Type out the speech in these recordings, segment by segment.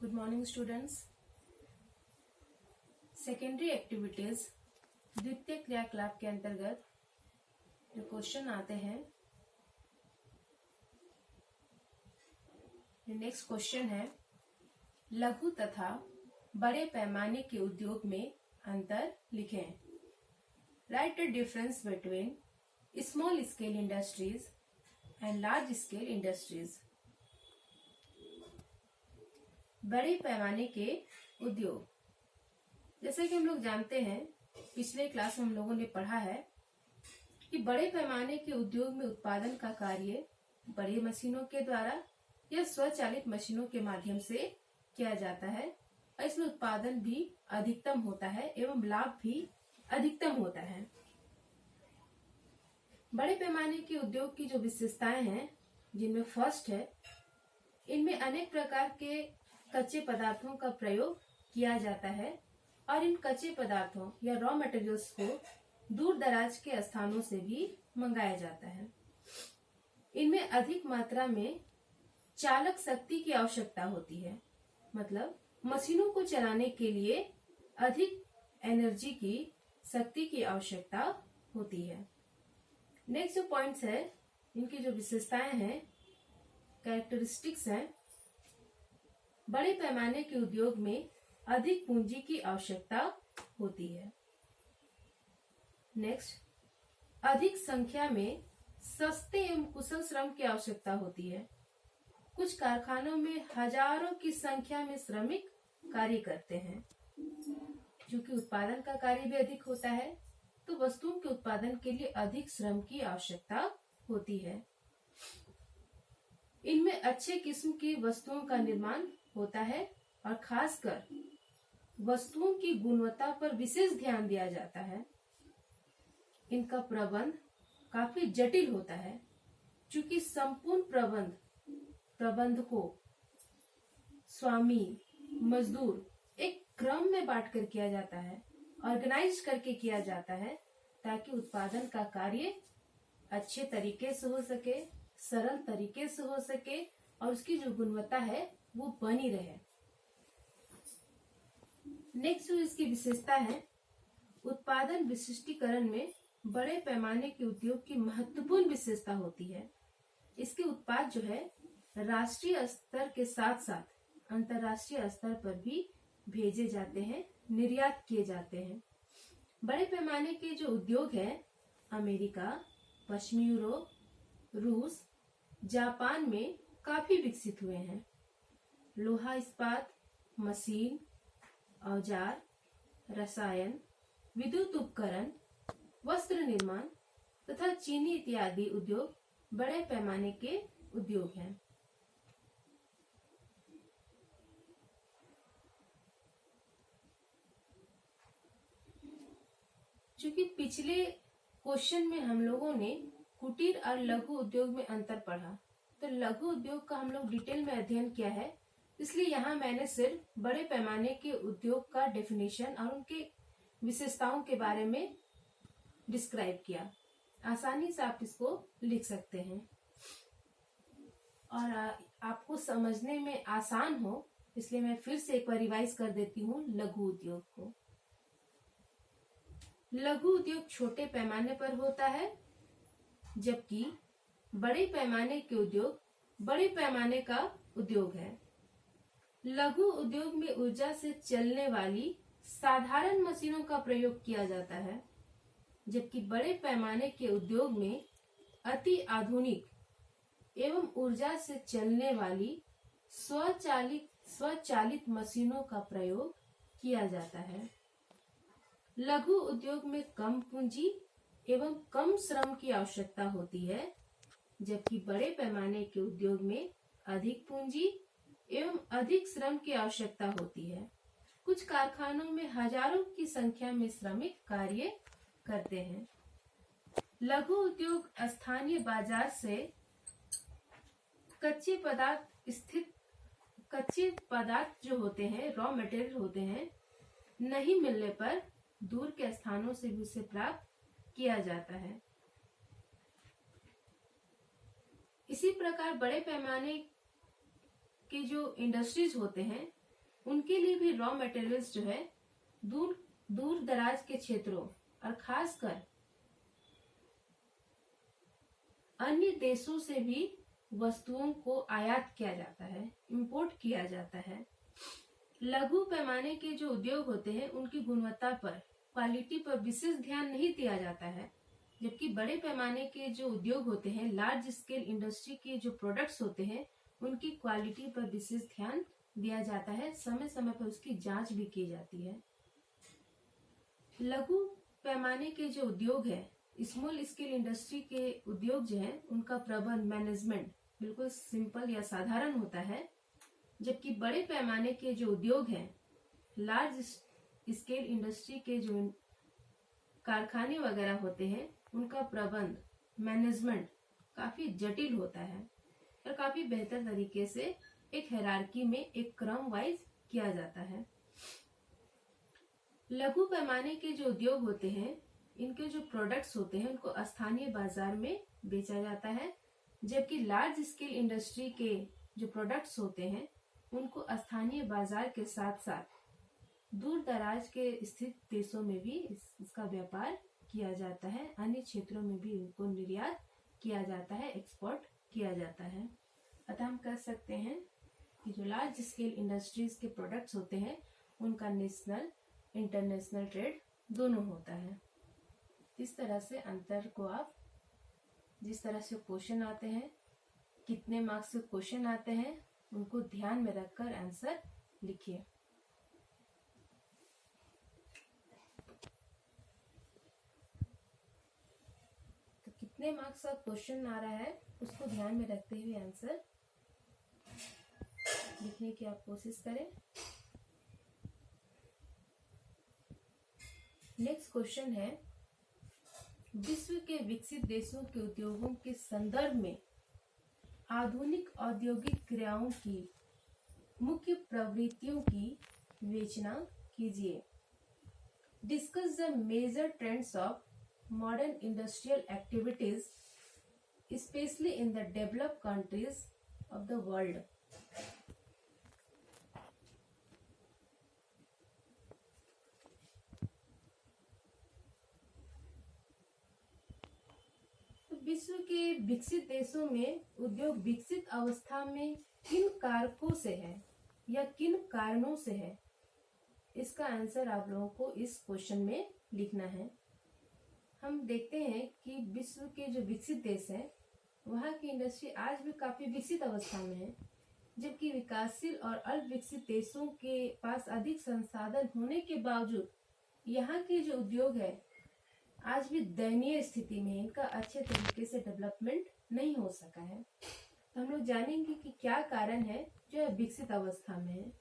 Good morning students. Secondary activities द्वितीय क्रियाकलाप के अंतर्गत जो क्वेश्चन आते हैं, नेक्स्ट क्वेश्चन है लघु तथा बड़े पैमाने के उद्योग में अंतर लिखें। Right the difference between small scale industries and large scale industries. बड़े पैमाने के उद्योग, जैसे कि हम लोग जानते हैं, पिछले क्लास में हम लोगों ने पढ़ा है कि बड़े पैमाने के उद्योग में उत्पादन का कार्य बड़ी मशीनों के द्वारा या स्वचालित मशीनों के माध्यम से किया जाता है और इसमें उत्पादन भी अधिकतम होता है एवं लाभ भी अधिकतम होता है। बड़े पैमाने के उद्योग की जो विशेषताएं हैं, जिनमें फर्स्ट है, इनमें अनेक प्रकार के कच्चे पदार्थों का प्रयोग किया जाता है और इन कच्चे पदार्थों या रॉ मटेरियल्स को दूर दराज के स्थानों से भी मंगाया जाता है। इनमें अधिक मात्रा में चालक शक्ति की आवश्यकता होती है, मतलब मशीनों को चलाने के लिए अधिक एनर्जी की शक्ति की आवश्यकता होती है। नेक्स्ट जो पॉइंट्स है, इनकी जो विशेषताएं हैं, कैरेक्टरिस्टिक्स हैं, बड़े पैमाने के उद्योग में अधिक पूंजी की आवश्यकता होती है। नेक्स्ट, अधिक संख्या में सस्ते एवं कुशल श्रम की आवश्यकता होती है। कुछ कारखानों में हजारों की संख्या में श्रमिक कार्य करते हैं। क्योंकि उत्पादन का कार्य भी अधिक होता है, तो वस्तुओं के उत्पादन के लिए अधिक श्रम की आवश्यकता होती है। इनमें अच्छे किस्म की वस्तुओं का निर्माण होता है और खासकर वस्तुओं की गुणवत्ता पर विशेष ध्यान दिया जाता है। इनका प्रबंध काफी जटिल होता है, क्योंकि संपूर्ण प्रबंधकों, स्वामी, मजदूर एक क्रम में बांटकर किया जाता है, ऑर्गेनाइज करके किया जाता है, ताकि उत्पादन का कार्य अच्छे तरीके से हो सके, सरल तरीके से हो सके और उसकी जो गुणवत्ता है वो बनी रहे। नेक्स्ट जो इसकी विशेषता है, उत्पादन विशिष्टीकरण में बड़े पैमाने के उद्योग की महत्वपूर्ण विशेषता होती है। इसके उत्पाद जो है राष्ट्रीय स्तर के साथ साथ अंतर्राष्ट्रीय स्तर पर भी भेजे जाते हैं, निर्यात किए जाते हैं। बड़े पैमाने के जो उद्योग है, अमेरिका, पश्चिमी यूरोप, रूस, जापान में काफी विकसित हुए हैं। लोहा इस्पात, मशीन, औजार, रसायन, विद्युत उपकरण, वस्त्र निर्माण तथा चीनी इत्यादि उद्योग बड़े पैमाने के उद्योग हैं। चूंकि पिछले क्वेश्चन में हम लोगों ने कुटीर और लघु उद्योग में अंतर पढ़ा, तो लघु उद्योग का हम लोग डिटेल में अध्ययन किया है, इसलिए यहाँ मैंने सिर्फ बड़े पैमाने के उद्योग का डेफिनेशन और उनके विशेषताओं के बारे में डिस्क्राइब किया। आसानी से आप इसको लिख सकते हैं और आपको समझने में आसान हो, इसलिए मैं फिर से एक बार रिवाइज कर देती हूँ लघु उद्योग को। लघु उद्योग छोटे पैमाने पर होता है, जबकि बड़े पैमाने के उद्योग बड़े पैमाने का उद्योग है। लघु उद्योग में ऊर्जा से चलने वाली साधारण मशीनों का प्रयोग किया जाता है, जबकि बड़े पैमाने के उद्योग में अति आधुनिक एवं ऊर्जा से चलने वाली स्वचालित मशीनों का प्रयोग किया जाता है। लघु उद्योग में कम पूंजी एवं कम श्रम की आवश्यकता होती है, जबकि बड़े पैमाने के उद्योग में अधिक पूंजी एवं अधिक श्रम की आवश्यकता होती है। कुछ कारखानों में हजारों की संख्या में श्रमिक कार्य करते हैं। लघु उद्योग स्थानीय बाजार से कच्चे पदार्थ जो होते हैं, रॉ मटेरियल होते हैं, नहीं मिलने पर दूर के स्थानों से भी उसे प्राप्त किया जाता है। इसी प्रकार बड़े पैमाने के जो इंडस्ट्रीज होते हैं, उनके लिए भी रॉ मटेरियल्स जो है दूर दूर दराज के क्षेत्रों और खासकर अन्य देशों से भी वस्तुओं को आयात किया जाता है, इंपोर्ट किया जाता है। लघु पैमाने के जो उद्योग होते हैं उनकी गुणवत्ता पर, क्वालिटी पर विशेष ध्यान नहीं दिया जाता है, जबकि बड़े पैमाने के जो उद्योग होते हैं, लार्ज स्केल इंडस्ट्री के जो प्रोडक्ट्स होते हैं उनकी क्वालिटी पर विशेष ध्यान दिया जाता है, समय समय पर उसकी जांच भी की जाती है। लघु पैमाने के जो उद्योग है, स्मॉल स्केल इंडस्ट्री के उद्योग जो है उनका प्रबंध, मैनेजमेंट बिल्कुल सिंपल या साधारण होता है, जबकि बड़े पैमाने के जो उद्योग हैं, लार्ज स्केल इंडस्ट्री के जो कारखाने वगैरह होते हैं उनका प्रबंध, मैनेजमेंट काफी जटिल होता है और काफी बेहतर तरीके से एक हायरार्की में, एक क्रम वाइज किया जाता है। लघु पैमाने के जो उद्योग होते हैं, इनके जो प्रोडक्ट्स होते हैं उनको स्थानीय बाजार में बेचा जाता है, जबकि लार्ज स्केल इंडस्ट्री के जो प्रोडक्ट्स होते हैं उनको स्थानीय बाजार के साथ साथ दूर दराज के स्थित देशों में भी इसका व्यापार किया जाता है, अन्य क्षेत्रों में भी उनको निर्यात किया जाता है, एक्सपोर्ट किया जाता है। अतः हम कह सकते हैं कि जो लार्ज स्केल इंडस्ट्रीज के प्रोडक्ट्स होते हैं उनका नेशनल, इंटरनेशनल ट्रेड दोनों होता है। इस तरह से अंतर को आप, जिस तरह से क्वेश्चन आते हैं, कितने मार्क्स के क्वेश्चन आते हैं, उनको ध्यान में रखकर आंसर लिखिए। तो कितने मार्क्स का क्वेश्चन आ रहा है उसको ध्यान में रखते हुए आंसर लिखने की आप कोशिश करें। नेक्स्ट क्वेश्चन है, विश्व के विकसित देशों के उद्योगों के संदर्भ में आधुनिक औद्योगिक क्रियाओं की मुख्य प्रवृत्तियों की विवेचना कीजिए। Discuss the major trends of modern industrial activities specially in the developed countries of the world. विश्व के विकसित देशों में उद्योग विकसित अवस्था में किन कारकों से है या किन कारणों से है, इसका आंसर आप लोगों को इस क्वेश्चन में लिखना है। हम देखते हैं कि विश्व के जो विकसित देश हैं वहाँ की इंडस्ट्री आज भी काफी विकसित अवस्था में है, जबकि विकासशील और अल्प विकसित देशों के पास अधिक संसाधन होने के बावजूद यहाँ के जो उद्योग है आज भी दयनीय स्थिति में, इनका अच्छे तरीके से डेवलपमेंट नहीं हो सका है। तो हम लोग जानेंगे कि क्या कारण है जो विकसित अवस्था में है।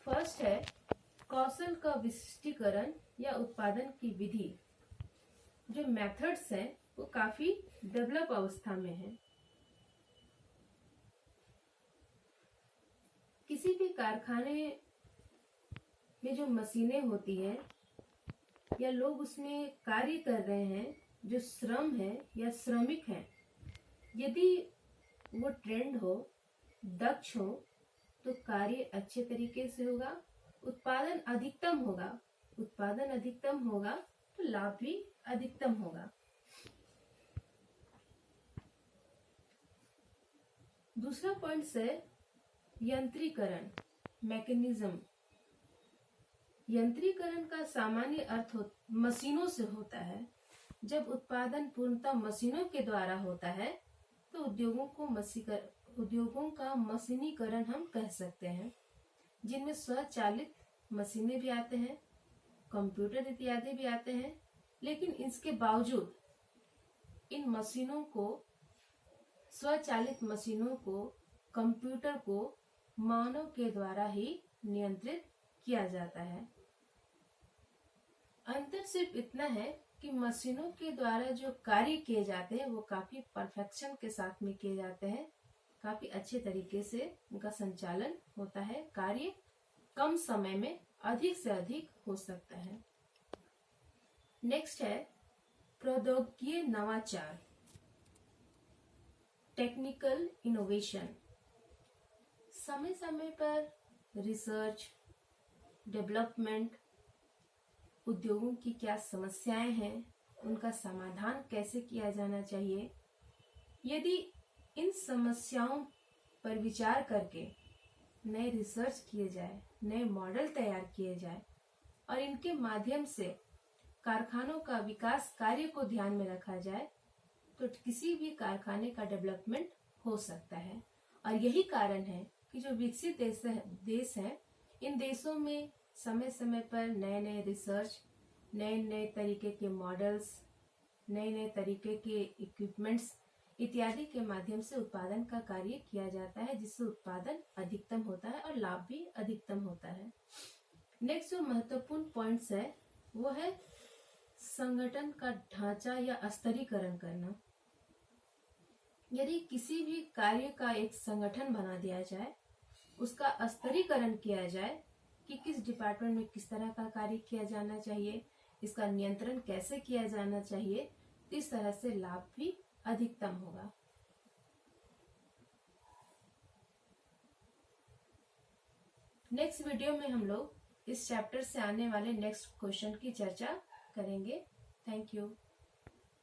फर्स्ट है कौशल का विशिष्टीकरण या उत्पादन की विधि, जो मेथड्स हैं वो काफी डेवलप अवस्था में है। किसी भी कारखाने में जो मशीनें होती हैं या लोग उसमें कार्य कर रहे हैं, जो श्रम है या श्रमिक हैं, यदि वो ट्रेंड हो, दक्ष हो, तो कार्य अच्छे तरीके से होगा, उत्पादन अधिकतम होगा। उत्पादन अधिकतम होगा तो लाभ भी अधिकतम होगा। दूसरा पॉइंट है यंत्रीकरण, मैकेनिज्म। यंत्रीकरण का सामान्य अर्थ मशीनों से होता है। जब उत्पादन पूर्णतः मशीनों के द्वारा होता है तो उद्योगों का मशीनीकरण हम कह सकते हैं, जिनमें स्वचालित मशीनें भी आते हैं, कंप्यूटर इत्यादि भी आते हैं। लेकिन इसके बावजूद इन मशीनों को, स्वचालित मशीनों को, कंप्यूटर को मानव के द्वारा ही नियंत्रित किया जाता है। अंतर सिर्फ इतना है कि मशीनों के द्वारा जो कार्य किए जाते हैं वो काफी परफेक्शन के साथ में किए जाते हैं, काफी अच्छे तरीके से उनका संचालन होता है, कार्य कम समय में अधिक से अधिक हो सकता है। नेक्स्ट है प्रौद्योगिकी नवाचार, टेक्निकल इनोवेशन। समय समय पर रिसर्च, डेवलपमेंट, उद्योगों की क्या समस्याएं हैं, उनका समाधान कैसे किया जाना चाहिए। यदि इन समस्याओं पर विचार करके नए रिसर्च किए जाए, नए मॉडल तैयार किए जाए और इनके माध्यम से कारखानों का विकास कार्य को ध्यान में रखा जाए तो किसी भी कारखाने का डेवलपमेंट हो सकता है। और यही कारण है कि जो विकसित देश हैं, इन देशों में समय समय पर नए नए रिसर्च, नए नए तरीके के मॉडल्स, नए नए तरीके के इक्विपमेंट्स इत्यादि के माध्यम से उत्पादन का कार्य किया जाता है, जिससे उत्पादन अधिकतम होता है और लाभ भी अधिकतम होता है। नेक्स्ट जो महत्वपूर्ण पॉइंट्स है वो है संगठन का ढांचा या स्तरीकरण करना। यदि किसी भी कार्य का एक संगठन बना दिया जाए, उसका स्तरीकरण किया जाए कि किस डिपार्टमेंट में किस तरह का कार्य किया जाना चाहिए, इसका नियंत्रण कैसे किया जाना चाहिए, इस तरह से लाभ भी अधिकतम होगा। नेक्स्ट वीडियो में हम लोग इस चैप्टर से आने वाले नेक्स्ट क्वेश्चन की चर्चा करेंगे। Thank you.